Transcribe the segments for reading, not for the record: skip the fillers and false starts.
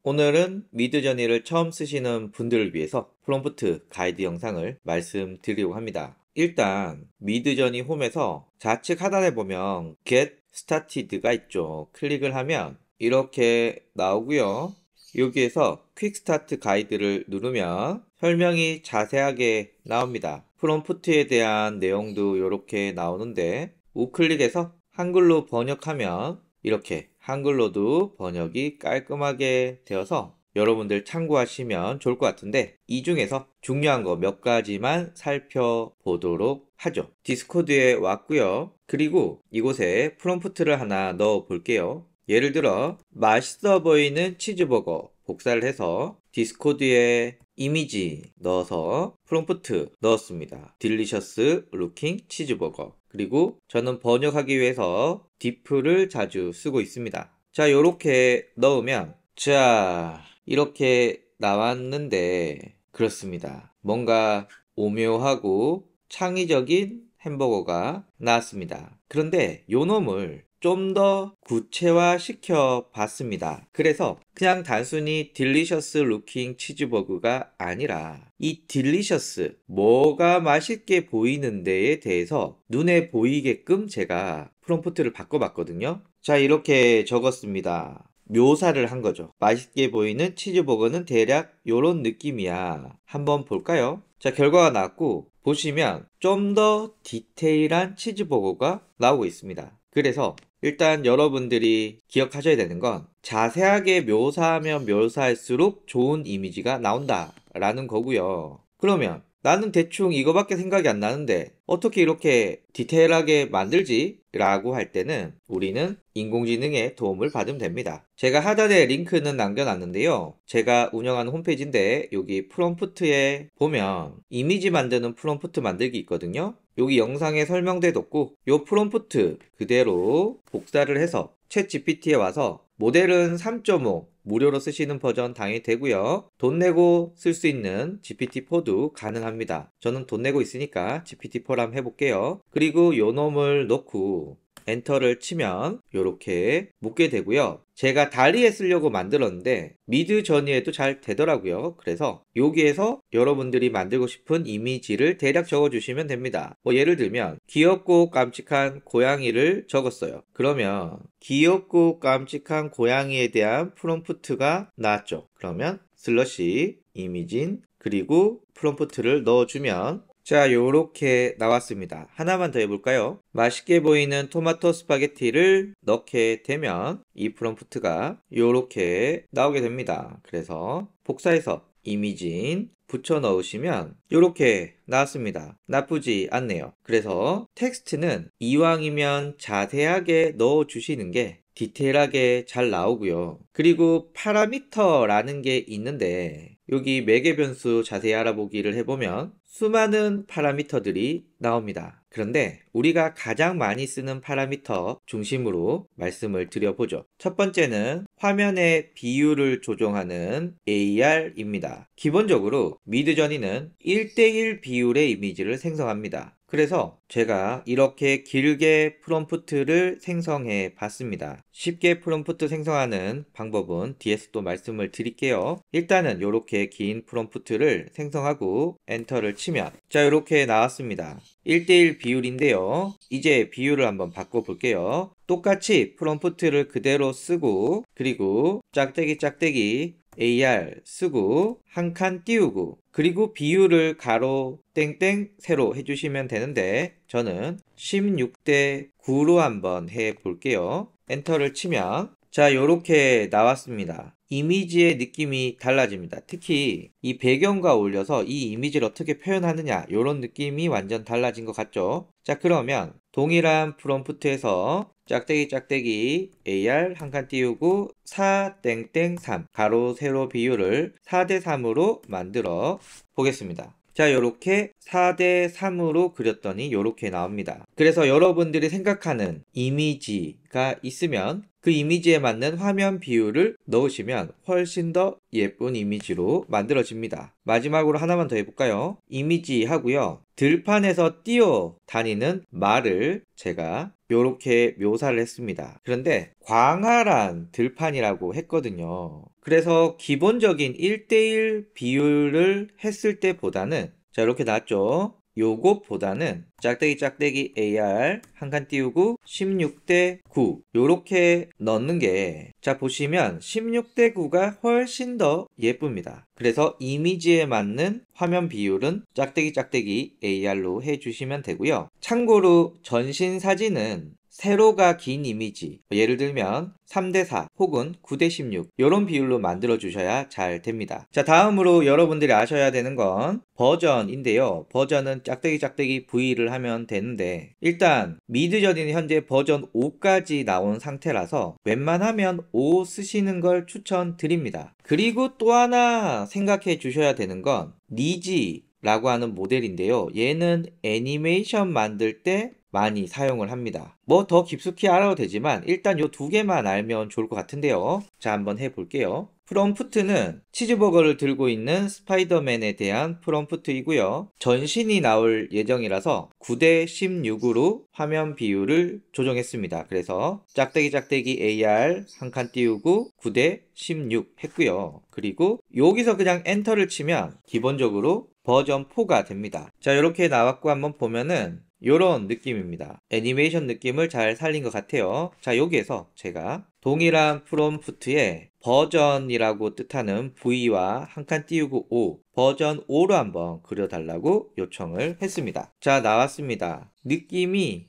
오늘은 미드저니를 처음 쓰시는 분들을 위해서 프롬프트 가이드 영상을 말씀드리려고 합니다. 일단 미드저니 홈에서 좌측 하단에 보면 Get Started가 있죠. 클릭을 하면 이렇게 나오고요. 여기에서 퀵 스타트 가이드를 누르면 설명이 자세하게 나옵니다. 프롬프트에 대한 내용도 이렇게 나오는데 우클릭해서 한글로 번역하면 이렇게 한글로도 번역이 깔끔하게 되어서 여러분들 참고하시면 좋을 것 같은데 이 중에서 중요한 거 몇 가지만 살펴보도록 하죠. 디스코드에 왔고요. 그리고 이곳에 프롬프트를 하나 넣어 볼게요. 예를 들어 맛있어 보이는 치즈버거 복사를 해서 디스코드에 이미지 넣어서 프롬프트 넣었습니다. 딜리셔스 루킹 치즈버거. 그리고 저는 번역하기 위해서 diff를 자주 쓰고 있습니다. 자, 요렇게 넣으면 자, 이렇게 나왔는데 그렇습니다. 뭔가 오묘하고 창의적인 햄버거가 나왔습니다. 그런데 요 놈을 좀 더 구체화 시켜 봤습니다. 그래서 그냥 단순히 딜리셔스 루킹 치즈버거가 아니라 이 딜리셔스 뭐가 맛있게 보이는데에 대해서 눈에 보이게끔 제가 프롬프트를 바꿔봤거든요. 자, 이렇게 적었습니다. 묘사를 한 거죠. 맛있게 보이는 치즈버거는 대략 요런 느낌이야. 한번 볼까요? 자, 결과가 나왔고 보시면 좀 더 디테일한 치즈버거가 나오고 있습니다. 그래서 일단 여러분들이 기억하셔야 되는 건 자세하게 묘사하면 묘사할수록 좋은 이미지가 나온다 라는 거고요. 그러면 나는 대충 이거밖에 생각이 안 나는데 어떻게 이렇게 디테일하게 만들지? 라고 할 때는 우리는 인공지능의 도움을 받으면 됩니다. 제가 하단에 링크는 남겨놨는데요. 제가 운영하는 홈페이지인데 여기 프롬프트에 보면 이미지 만드는 프롬프트 만들기 있거든요. 여기 영상에 설명돼도 없고 요 프롬프트 그대로 복사를 해서 챗 GPT에 와서 모델은 3.5 무료로 쓰시는 버전 당연히 되고요. 돈 내고 쓸 수 있는 GPT-4도 가능합니다. 저는 돈 내고 있으니까 GPT-4를 한번 해볼게요. 그리고 요 놈을 넣고 엔터를 치면 이렇게 묻게 되고요. 제가 달리에 쓰려고 만들었는데 미드저니에도 잘 되더라고요. 그래서 여기에서 여러분들이 만들고 싶은 이미지를 대략 적어주시면 됩니다. 예를 들면 귀엽고 깜찍한 고양이를 적었어요. 그러면 귀엽고 깜찍한 고양이에 대한 프롬프트가 나왔죠. 그러면 슬러시 이미진 그리고 프롬프트를 넣어주면 자, 요렇게 나왔습니다. 하나만 더 해볼까요? 맛있게 보이는 토마토 스파게티를 넣게 되면 이 프롬프트가 요렇게 나오게 됩니다. 그래서 복사해서 이미진 붙여 넣으시면 요렇게 나왔습니다. 나쁘지 않네요. 그래서 텍스트는 이왕이면 자세하게 넣어 주시는 게 디테일하게 잘 나오고요. 그리고 파라미터라는 게 있는데 여기 매개 변수 자세히 알아보기를 해보면 수많은 파라미터들이 나옵니다. 그런데 우리가 가장 많이 쓰는 파라미터 중심으로 말씀을 드려보죠. 첫 번째는 화면의 비율을 조정하는 AR입니다. 기본적으로 미드저니는 1:1 비율의 이미지를 생성합니다. 그래서 제가 이렇게 길게 프롬프트를 생성해 봤습니다. 쉽게 프롬프트 생성하는 방법은 뒤에서 또 말씀을 드릴게요. 일단은 이렇게 긴 프롬프트를 생성하고 엔터를 치면 자, 이렇게 나왔습니다. 1:1 비율인데요. 이제 비율을 한번 바꿔 볼게요. 똑같이 프롬프트를 그대로 쓰고 그리고 짝대기 AR 쓰고 한 칸 띄우고 그리고 비율을 가로 땡땡 세로 해주시면 되는데 저는 16:9로 한번 해 볼게요. 엔터를 치면 자, 요렇게 나왔습니다. 이미지의 느낌이 달라집니다. 특히 이 배경과 어울려서 이 이미지를 어떻게 표현하느냐 요런 느낌이 완전 달라진 것 같죠? 자, 그러면 동일한 프롬프트에서 짝대기 AR 한 칸 띄우고 4:3 가로 세로 비율을 4:3으로 만들어 보겠습니다. 자, 요렇게 4:3으로 그렸더니 요렇게 나옵니다. 그래서 여러분들이 생각하는 이미지가 있으면 그 이미지에 맞는 화면 비율을 넣으시면 훨씬 더 예쁜 이미지로 만들어집니다. 마지막으로 하나만 더 해볼까요? 이미지 하고요. 들판에서 뛰어다니는 말을 제가 요렇게 묘사를 했습니다. 그런데 광활한 들판이라고 했거든요. 그래서 기본적인 1대1 비율을 했을 때보다는 자 이렇게 나왔죠. 요것보다는 짝대기 AR 한 칸 띄우고 16대 9 요렇게 넣는 게 자 보시면 16대 9가 훨씬 더 예쁩니다. 그래서 이미지에 맞는 화면 비율은 짝대기 AR로 해주시면 되고요. 참고로 전신 사진은 세로가 긴 이미지, 예를 들면 3대4 혹은 9대16 이런 비율로 만들어 주셔야 잘 됩니다. 자 다음으로 여러분들이 아셔야 되는 건 버전인데요. 버전은 짝대기 V를 하면 되는데 일단 미드저니는 현재 버전 5까지 나온 상태라서 웬만하면 5 쓰시는 걸 추천드립니다. 그리고 또 하나 생각해 주셔야 되는 건 니지라고 하는 모델인데요. 얘는 애니메이션 만들 때 많이 사용을 합니다. 뭐 더 깊숙이 알아도 되지만 일단 요 두 개만 알면 좋을 것 같은데요. 자 한번 해볼게요. 프롬프트는 치즈버거를 들고 있는 스파이더맨에 대한 프롬프트이고요. 전신이 나올 예정이라서 9대16으로 화면 비율을 조정했습니다. 그래서 짝대기 AR 한 칸 띄우고 9대16 했고요. 그리고 여기서 그냥 엔터를 치면 기본적으로 버전 4가 됩니다. 자 이렇게 나왔고 한번 보면은 요런 느낌입니다. 애니메이션 느낌을 잘 살린 것 같아요. 자 여기에서 제가 동일한 프롬프트에 버전이라고 뜻하는 V와 한 칸 띄우고 5 버전 5로 한번 그려달라고 요청을 했습니다. 자 나왔습니다. 느낌이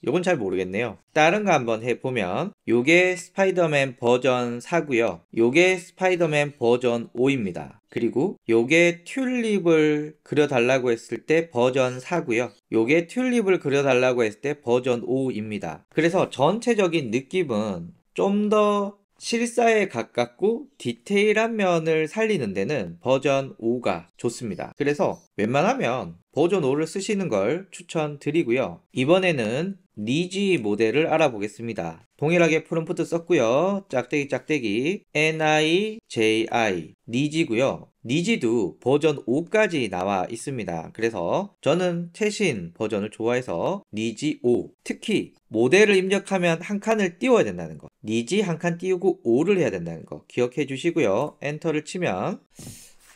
요건 잘 모르겠네요. 다른 거 한번 해보면 요게 스파이더맨 버전 4고요. 요게 스파이더맨 버전 5입니다. 그리고 요게 튤립을 그려달라고 했을 때 버전 4고요. 요게 튤립을 그려달라고 했을 때 버전 5입니다. 그래서 전체적인 느낌은 좀 더 실사에 가깝고 디테일한 면을 살리는 데는 버전 5가 좋습니다. 그래서 웬만하면 버전 5를 쓰시는 걸 추천드리고요. 이번에는 니지 모델을 알아보겠습니다. 동일하게 프롬프트 썼고요. 짝대기 NIJI 니지고요. 니지도 버전 5까지 나와 있습니다. 그래서 저는 최신 버전을 좋아해서 니지 5 특히 모델을 입력하면 한 칸을 띄워야 된다는 거 니지 한 칸 띄우고 5를 해야 된다는 거 기억해 주시고요. 엔터를 치면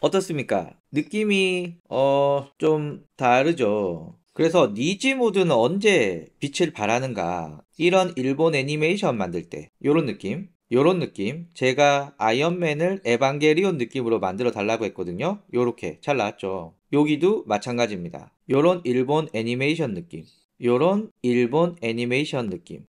어떻습니까? 느낌이 좀 다르죠. 그래서 니지 모드는 언제 빛을 발하는가 이런 일본 애니메이션 만들 때 요런 느낌 제가 아이언맨을 에반게리온 느낌으로 만들어 달라고 했거든요. 요렇게 잘 나왔죠. 여기도 마찬가지입니다. 요런 일본 애니메이션 느낌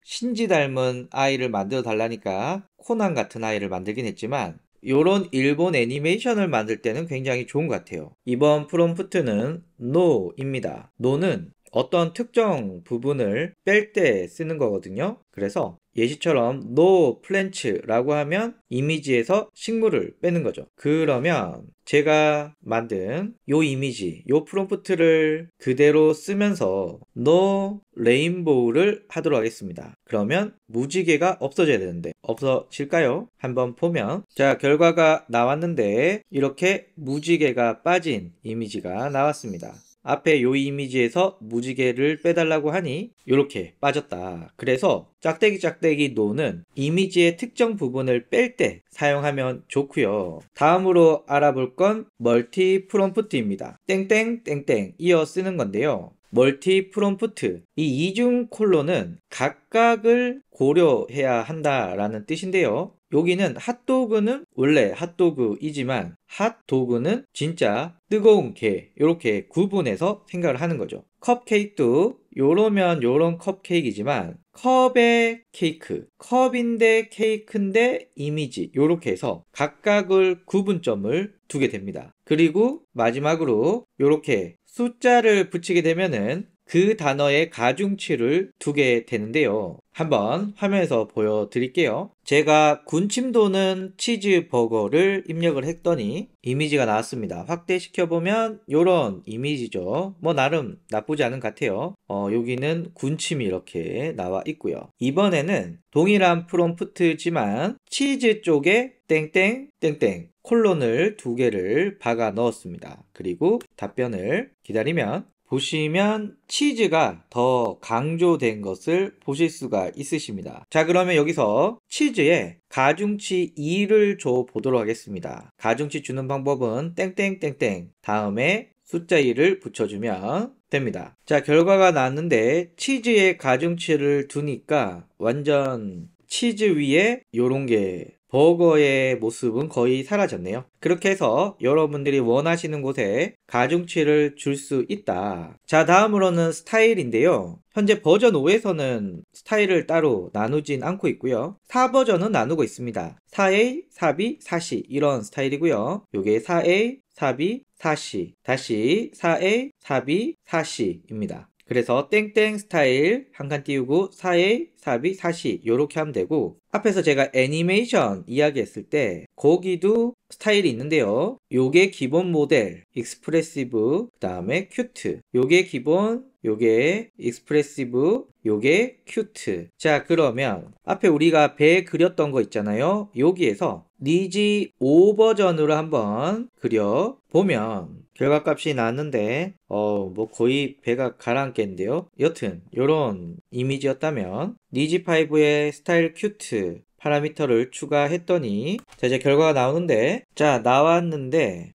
신지 닮은 아이를 만들어 달라니까 코난 같은 아이를 만들긴 했지만 요런 일본 애니메이션을 만들 때는 굉장히 좋은 것 같아요. 이번 프롬프트는 no입니다. no는 어떤 특정 부분을 뺄 때 쓰는 거거든요. 그래서 예시처럼 no plants라고 하면 이미지에서 식물을 빼는 거죠. 그러면 제가 만든 요 이미지, 요 프롬프트를 그대로 쓰면서 no rainbow를 하도록 하겠습니다. 그러면 무지개가 없어져야 되는데 없어질까요? 한번 보면 자 결과가 나왔는데 이렇게 무지개가 빠진 이미지가 나왔습니다. 앞에 요 이미지에서 무지개를 빼달라고 하니 이렇게 빠졌다. 그래서 짝대기 노는 이미지의 특정 부분을 뺄 때 사용하면 좋고요. 다음으로 알아볼 건 멀티 프롬프트입니다. 땡땡 이어 쓰는 건데요. 멀티 프롬프트 이 이중 콜론은 각각을 고려해야 한다라는 뜻인데요. 여기는 핫도그는 원래 핫도그이지만 핫도그는 진짜 뜨거운 게 이렇게 구분해서 생각을 하는 거죠. 컵케이크도 요러면 요런 컵케이크이지만 컵의 케이크 컵인데 케이크인데 이미지 요렇게 해서 각각을 구분점을 두게 됩니다. 그리고 마지막으로 요렇게 숫자를 붙이게 되면은 그 단어의 가중치를 두게 되는데요. 한번 화면에서 보여드릴게요. 제가 군침 도는 치즈버거를 입력을 했더니 이미지가 나왔습니다. 확대시켜보면 요런 이미지죠. 뭐 나름 나쁘지 않은 것 같아요. 여기는 군침이 이렇게 나와 있고요. 이번에는 동일한 프롬프트지만 치즈 쪽에 땡땡 콜론을 두 개를 박아 넣었습니다. 그리고 답변을 기다리면 보시면 치즈가 더 강조된 것을 보실 수가 있으십니다. 자, 그러면 여기서 치즈에 가중치 2를 줘 보도록 하겠습니다. 가중치 주는 방법은 땡땡땡땡 다음에 숫자 2를 붙여주면 됩니다. 자, 결과가 나왔는데 치즈에 가중치를 두니까 완전 치즈 위에 요런 게 버거의 모습은 거의 사라졌네요. 그렇게 해서 여러분들이 원하시는 곳에 가중치를 줄 수 있다. 자, 다음으로는 스타일인데요. 현재 버전 5에서는 스타일을 따로 나누진 않고 있고요. 4버전은 나누고 있습니다. 4A, 4B, 4C 이런 스타일이고요. 요게 4A, 4B, 4C 다시 4A, 4B, 4C입니다. 그래서 땡땡 스타일 한 칸 띄우고 4A, 4B, 4C 요렇게 하면 되고, 앞에서 제가 애니메이션 이야기했을 때 거기도 스타일이 있는데요. 요게 기본 모델 익스프레시브, 그 다음에 큐트, 요게 기본, 요게 익스프레시브, 요게 큐트. 자, 그러면 앞에 우리가 배 그렸던 거 있잖아요. 여기에서 니지 5 버전으로 한번 그려보면 결과값이 나왔는데 뭐 거의 배가 가라앉겠는데요. 여튼 요런 이미지였다면 니지5의 스타일 큐트 파라미터를 추가했더니 자, 이제 결과가 나오는데, 자, 나왔는데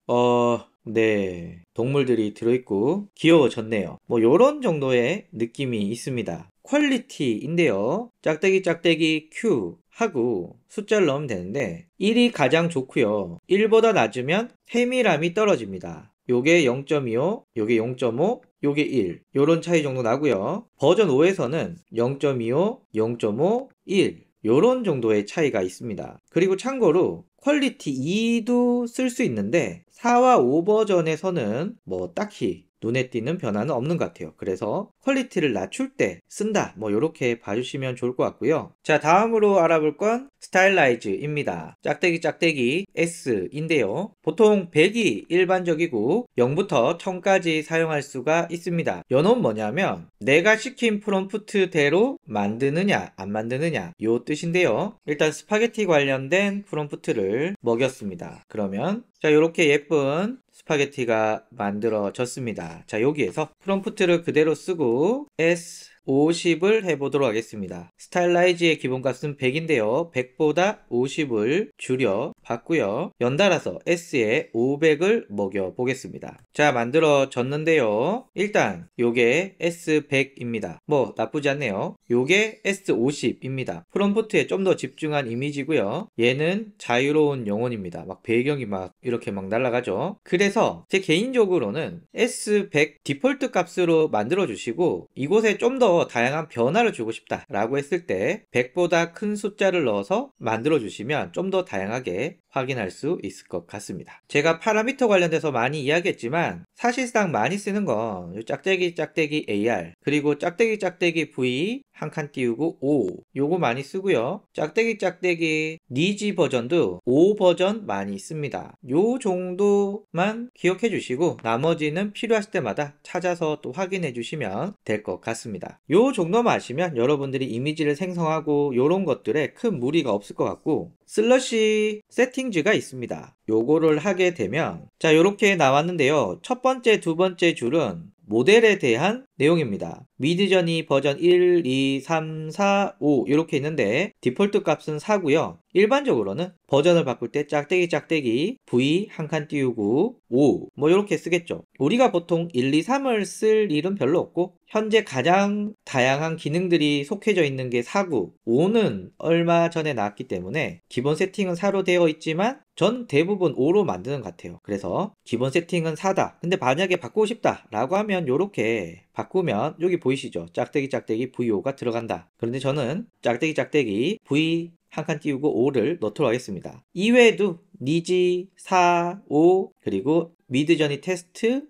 네, 동물들이 들어있고 귀여워졌네요. 뭐 요런 정도의 느낌이 있습니다. 퀄리티인데요. 짝대기 Q 하고 숫자를 넣으면 되는데 1이 가장 좋고요. 1보다 낮으면 세밀함이 떨어집니다. 요게 0.25, 요게 0.5, 요게 1 요런 차이 정도 나고요. 버전 5에서는 0.25, 0.5, 1 요런 정도의 차이가 있습니다. 그리고 참고로 퀄리티 2도 쓸 수 있는데 4와 5 버전에서는 뭐 딱히 눈에 띄는 변화는 없는 것 같아요. 그래서 퀄리티를 낮출 때 쓴다, 뭐 이렇게 봐주시면 좋을 것 같고요. 자, 다음으로 알아볼 건 스타일라이즈입니다. 짝대기 S인데요. 보통 100이 일반적이고 0부터 1000까지 사용할 수가 있습니다. 요놈 뭐냐면 내가 시킨 프롬프트대로 만드느냐 안 만드느냐 요 뜻인데요. 일단 스파게티 관련된 프롬프트를 먹였습니다. 그러면 자, 요렇게 예쁜 스파게티가 만들어졌습니다. 자, 여기에서 프롬프트를 그대로 쓰고 S50을 해보도록 하겠습니다. 스타일라이즈의 기본값은 100인데요. 100보다 50을 줄여 봤고요. 연달아서 S에 500을 먹여 보겠습니다. 자, 만들어졌는데요. 일단 요게 S100입니다. 뭐 나쁘지 않네요. 요게 S50입니다. 프롬프트에 좀 더 집중한 이미지고요. 얘는 자유로운 영혼입니다. 막 배경이 막 이렇게 막 날아가죠. 그래서 제 개인적으로는 S100 디폴트 값으로 만들어 주시고 이곳에 좀 더 다양한 변화를 주고 싶다 라고 했을 때 100보다 큰 숫자를 넣어서 만들어 주시면 좀 더 다양하게 확인할 수 있을 것 같습니다. 제가 파라미터 관련돼서 많이 이야기했지만 사실상 많이 쓰는 건 짝대기 AR 그리고 짝대기 V 한 칸 띄우고 5 요거 많이 쓰고요. 짝대기 니지 버전도 5 버전 많이 씁니다. 요 정도만 기억해 주시고 나머지는 필요하실 때마다 찾아서 또 확인해 주시면 될 것 같습니다. 요 정도만 아시면 여러분들이 이미지를 생성하고 요런 것들에 큰 무리가 없을 것 같고, 슬러시 세팅즈가 있습니다. 요거를 하게 되면 자, 요렇게 나왔는데요. 첫 번째, 두 번째 줄은 모델에 대한 내용입니다. 미드저니 버전 1, 2, 3, 4, 5 이렇게 있는데 디폴트 값은 4고요. 일반적으로는 버전을 바꿀 때 짝대기 V 한 칸 띄우고 5 뭐 이렇게 쓰겠죠. 우리가 보통 1, 2, 3을 쓸 일은 별로 없고 현재 가장 다양한 기능들이 속해져 있는 게 4구, 5는 얼마 전에 나왔기 때문에 기본 세팅은 4로 되어 있지만 전 대부분 5로 만드는 것 같아요. 그래서 기본 세팅은 4다. 근데 만약에 바꾸고 싶다 라고 하면 요렇게 바꾸면 여기 보이시죠? 짝대기 V5가 들어간다. 그런데 저는 짝대기 V 한 칸 띄우고 5를 넣도록 하겠습니다. 이외에도 니지 4, 5 그리고 미드저니 테스트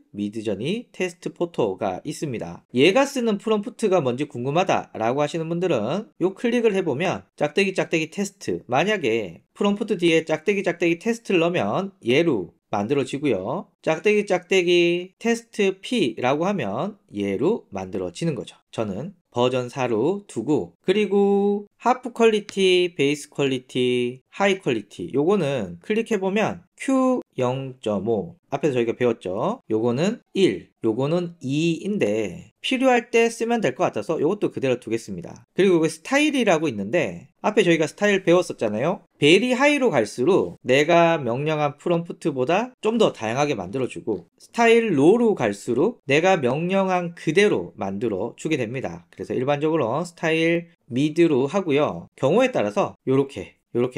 포토가 있습니다. 얘가 쓰는 프롬프트가 뭔지 궁금하다 라고 하시는 분들은 요 클릭을 해보면 짝대기 테스트, 만약에 프롬프트 뒤에 짝대기 테스트를 넣으면 얘로 만들어지고요. 짝대기 테스트 P라고 하면 얘로 만들어지는 거죠. 저는 버전 4로 두고, 그리고 하프 퀄리티, 베이스 퀄리티, 하이 퀄리티 요거는 클릭해보면 Q 0.5 앞에서 저희가 배웠죠. 요거는 1, 요거는 2인데 필요할 때 쓰면 될 것 같아서 요것도 그대로 두겠습니다. 그리고 여기 스타일이라고 있는데 앞에 저희가 스타일 배웠었잖아요. 베리 하이로 갈수록 내가 명령한 프롬프트보다 좀 더 다양하게 만들어주고 스타일 로로 갈수록 내가 명령한 그대로 만들어 주게 됩니다. 그래서 일반적으로 스타일 미드로 하고요. 경우에 따라서 요렇게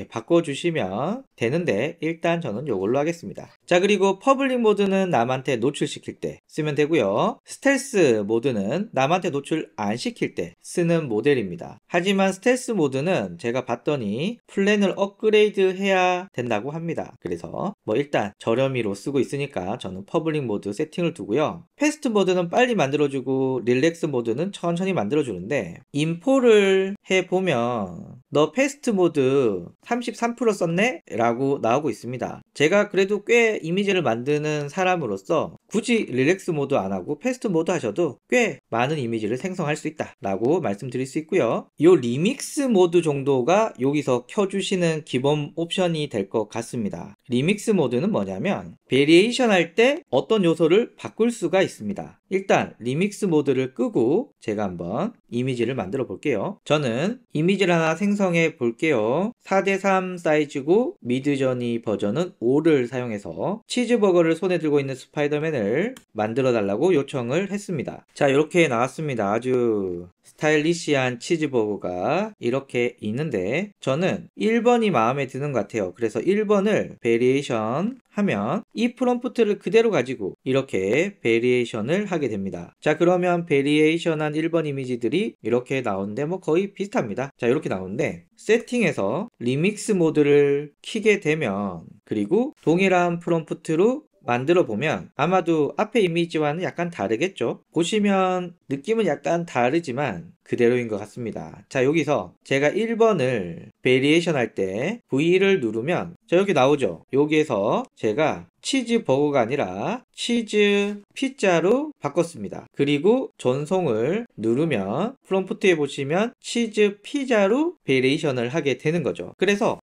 바꿔주시면 되는데 일단 저는 요걸로 하겠습니다. 자, 그리고 퍼블릭 모드는 남한테 노출시킬 때 쓰면 되고요. 스텔스 모드는 남한테 노출 안 시킬 때 쓰는 모델입니다. 하지만 스텔스 모드는 제가 봤더니 플랜을 업그레이드 해야 된다고 합니다. 그래서 뭐 일단 저렴이로 쓰고 있으니까 저는 퍼블릭 모드 세팅을 두고요. 패스트 모드는 빨리 만들어주고 릴렉스 모드는 천천히 만들어주는데 인포를 해보면 너 패스트 모드 33% 썼네? 라고 나오고 있습니다. 제가 그래도 꽤 이미지를 만드는 사람으로서 굳이 릴렉스 모드 안 하고 패스트 모드 하셔도 꽤 많은 이미지를 생성할 수 있다 라고 말씀드릴 수 있고요. 요 리믹스 모드 정도가 여기서 켜주시는 기본 옵션이 될 것 같습니다. 리믹스 모드는 뭐냐면 베리에이션 할 때 어떤 요소를 바꿀 수가 있습니다. 일단 리믹스 모드를 끄고 제가 한번 이미지를 만들어 볼게요. 저는 이미지를 하나 생성해 볼게요. 4:3 사이즈고 미드저니 버전은 5를 사용해서 치즈버거를 손에 들고 있는 스파이더맨을 만들어 달라고 요청을 했습니다. 자, 이렇게 나왔습니다. 아주 스타일리시한 치즈버거가 이렇게 있는데 저는 1번이 마음에 드는 것 같아요. 그래서 1번을 베리에이션 하면 이 프롬프트를 그대로 가지고 이렇게 베리에이션을 하게 됩니다. 자, 그러면 베리에이션한 1번 이미지들이 이렇게 나오는데 뭐 거의 비슷합니다. 자, 이렇게 나오는데 세팅에서 리믹스 모드를 키게 되면 그리고 동일한 프롬프트로 만들어 보면 아마도 앞에 이미지와는 약간 다르겠죠. 보시면 느낌은 약간 다르지만 그대로인 것 같습니다. 자, 여기서 제가 1번을 베리에이션 할 때 V를 누르면 자, 여기 나오죠. 여기에서 제가 치즈 버거가 아니라 치즈 피자로 바꿨습니다. 그리고 전송을 누르면 프롬프트에 보시면 치즈 피자로 베리에이션을 하게 되는 거죠. 그래서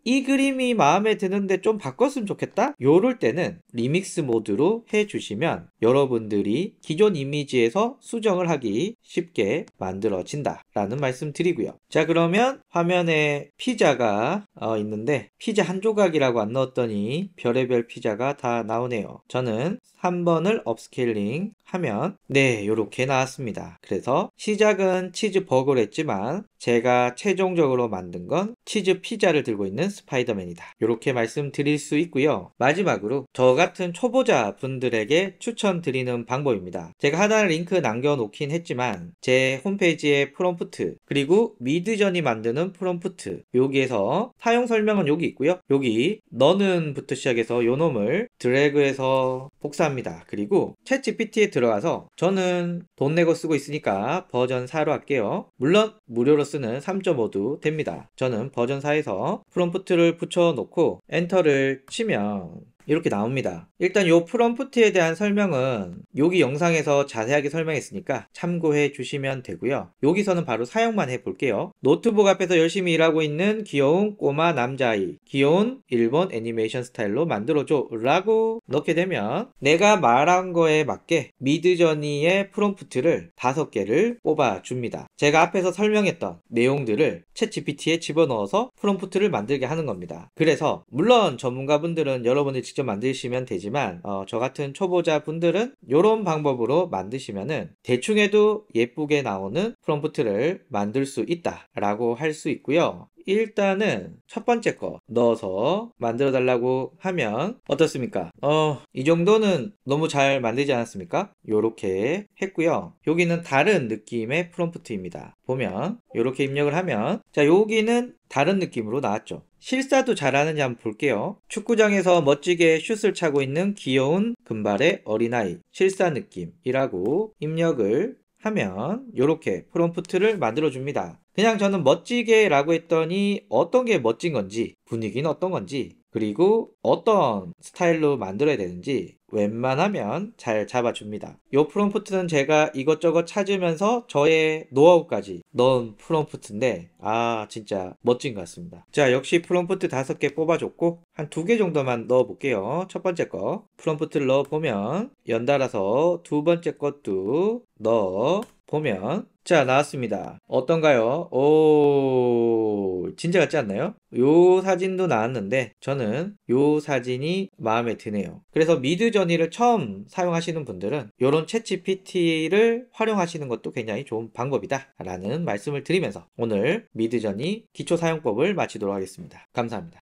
이 그림이 마음에 드는데 좀 바꿨으면 좋겠다? 요럴 때는 리믹스 모드로 해주시면 여러분들이 기존 이미지에서 수정을 하기 쉽게 만들어진다 라는 말씀 드리고요. 자, 그러면 화면에 피자가 있는데 피자 한 조각이라고 안 넣었더니 별의별 피자가 다 나오네요. 저는 3번을 업스케일링 하면 네, 요렇게 나왔습니다. 그래서 시작은 치즈 버거로 했지만 제가 최종적으로 만든 건 치즈 피자를 들고 있는 스파이더맨이다. 요렇게 말씀드릴 수 있고요. 마지막으로 저 같은 초보자 분들에게 추천드리는 방법입니다. 제가 하나 링크 남겨놓긴 했지만 제 홈페이지에 프롬프트 그리고 미드저니 만드는 프롬프트 여기에서 사용 설명은 여기 있고요. 여기 너는 부터 시작해서 요 놈을 드래그해서 복사합니다. 그리고 챗GPT에 들어가서 저는 돈 내고 쓰고 있으니까 버전 4로 할게요. 물론 무료로 쓰는 3.5도 됩니다. 저는 버전 4에서 프롬프트를 붙여놓고 엔터를 치면 이렇게 나옵니다. 일단 이 프롬프트에 대한 설명은 여기 영상에서 자세하게 설명했으니까 참고해 주시면 되고요. 여기서는 바로 사용만 해볼게요. 노트북 앞에서 열심히 일하고 있는 귀여운 꼬마 남자아이, 귀여운 일본 애니메이션 스타일로 만들어줘 라고 넣게 되면 내가 말한 거에 맞게 미드저니의 프롬프트를 5개를 뽑아줍니다. 제가 앞에서 설명했던 내용들을 챗GPT에 집어넣어서 프롬프트를 만들게 하는 겁니다. 그래서 물론 전문가분들은 여러분이 직접 만드시면 되지만 저 같은 초보자 분들은 이런 방법으로 만드시면은 대충 해도 예쁘게 나오는 프롬프트를 만들 수 있다 라고 할 수 있고요. 일단은 첫 번째 거 넣어서 만들어 달라고 하면 어떻습니까? 이 정도는 너무 잘 만들지 않았습니까? 요렇게 했고요. 여기는 다른 느낌의 프롬프트입니다. 보면 요렇게 입력을 하면 자, 여기는 다른 느낌으로 나왔죠. 실사도 잘하는지 한번 볼게요. 축구장에서 멋지게 슛을 차고 있는 귀여운 금발의 어린아이 실사 느낌이라고 입력을 하면 이렇게 프롬프트를 만들어 줍니다. 그냥 저는 멋지게 라고 했더니 어떤 게 멋진 건지 분위기는 어떤 건지 그리고 어떤 스타일로 만들어야 되는지 웬만하면 잘 잡아줍니다. 이 프롬프트는 제가 이것저것 찾으면서 저의 노하우까지 넣은 프롬프트인데 진짜 멋진 것 같습니다. 자, 역시 프롬프트 5개 뽑아줬고 한 2개 정도만 넣어볼게요. 첫 번째 거 프롬프트를 넣어보면 연달아서 두 번째 것도 넣어보면 자, 나왔습니다. 어떤가요? 오, 진짜 같지 않나요? 요 사진도 나왔는데 저는 요 사진이 마음에 드네요. 그래서 미드저니를 처음 사용하시는 분들은 요런 챗GPT를 활용하시는 것도 굉장히 좋은 방법이다 라는 말씀을 드리면서 오늘 미드저니 기초 사용법을 마치도록 하겠습니다. 감사합니다.